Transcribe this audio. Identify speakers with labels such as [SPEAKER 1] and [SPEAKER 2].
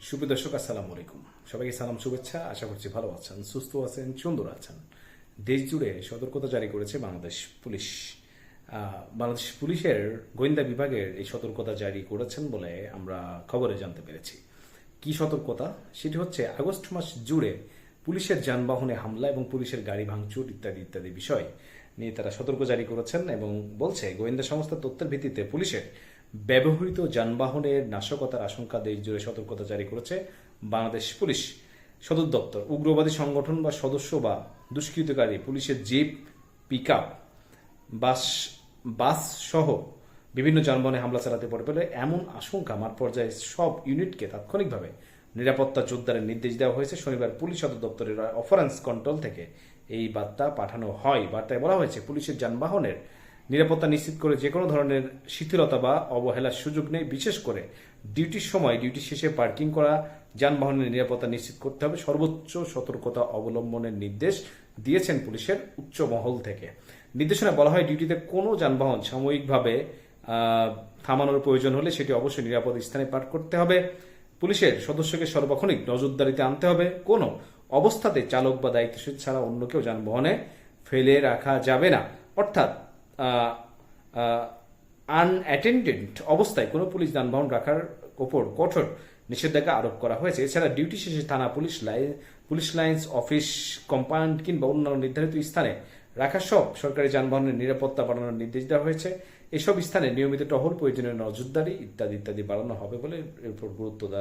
[SPEAKER 1] সুপ্রিয় দর্শক, আসসালামু আলাইকুম। সবাইকে সালাম, শুভেচ্ছা। আশা করছি ভালো আছেন, সুস্থ আছেন, সুন্দর আছেন। দেশ জুড়ে সতর্কতা জারি করেছে বাংলাদেশ পুলিশ। বাংলাদেশ পুলিশের গোয়েন্দা বিভাগের এই সতর্কতা জারি করেছেন বলে আমরা খবরে জানতে পেরেছি। কি সতর্কতা? সেটি হচ্ছে আগস্ট মাস জুড়ে পুলিশের যানবাহনে হামলা এবং পুলিশের গাড়ি ভাঙচুর ইত্যাদি ইত্যাদি বিষয় নিয়ে তারা সতর্ক জারি করেছেন এবং বলছে গোয়েন্দা সংস্থার তথ্যের ভিত্তিতে পুলিশের ব্যবহৃত যানবাহনের নাশকতার আশঙ্কা দেশ জুড়ে সতর্কতা জারি করেছে বাংলাদেশ পুলিশ সদর দপ্তর। উগ্রবাদী সংগঠন বা সদস্য বা দুষ্কৃতকারী পুলিশের জিপ, পিকআপ, বাস বাস সহ বিভিন্ন যানবাহনে হামলা চালাতে পারে বলে এমন আশঙ্কা মাঠ পর্যায়ে সব ইউনিটকে তাৎক্ষণিকভাবে নিরাপত্তা জোরদারের নির্দেশ দেওয়া হয়েছে। শনিবার পুলিশ সদর দপ্তরের অপারেশনস কন্ট্রোল থেকে এই বার্তা পাঠানো হয়। বার্তায় বলা হয়েছে, পুলিশের যানবাহনের নিরাপত্তা নিশ্চিত করে যে কোনো ধরনের শিথিলতা বা অবহেলার সুযোগ নেই। বিশেষ করে ডিউটির সময় ডিউটি শেষে পার্কিং করা যানবাহনের নিরাপত্তা নিশ্চিত করতে হবে। সর্বোচ্চ সতর্কতা অবলম্বনের নির্দেশ দিয়েছেন পুলিশের উচ্চ মহল থেকে। নির্দেশনায় বলা হয়, ডিউটিতে কোনো যানবাহন সাময়িকভাবে থামানোর প্রয়োজন হলে সেটি অবশ্যই নিরাপদ স্থানে পার্ক করতে হবে। পুলিশের সদস্যকে সর্বক্ষণিক নজরদারিতে আনতে হবে। কোনো অবস্থাতে চালক বা দায়িত্বশীল ছাড়া অন্য কেউ যানবাহনে ফেলে রাখা যাবে না। অর্থাৎ আনঅ্যাটেন্ডেড অবস্থায় কোনো পুলিশ যানবাহন রাখার ওপর কঠোর নিষেধাজ্ঞা আরোপ করা হয়েছে। এছাড়া ডিউটি শেষে থানা, পুলিশ লাইন্স, অফিস কম্পাউন্ড কিংবা অন্যান্য নির্ধারিত স্থানে রাখা সব সরকারি যানবাহনের নিরাপত্তা বাড়ানোর নির্দেশ দেওয়া হয়েছে। এসব স্থানে নিয়মিত টহল, প্রয়োজনীয় নজরদারি ইত্যাদি ইত্যাদি বাড়ানো হবে বলে এর উপর গুরুত্ব দেওয়া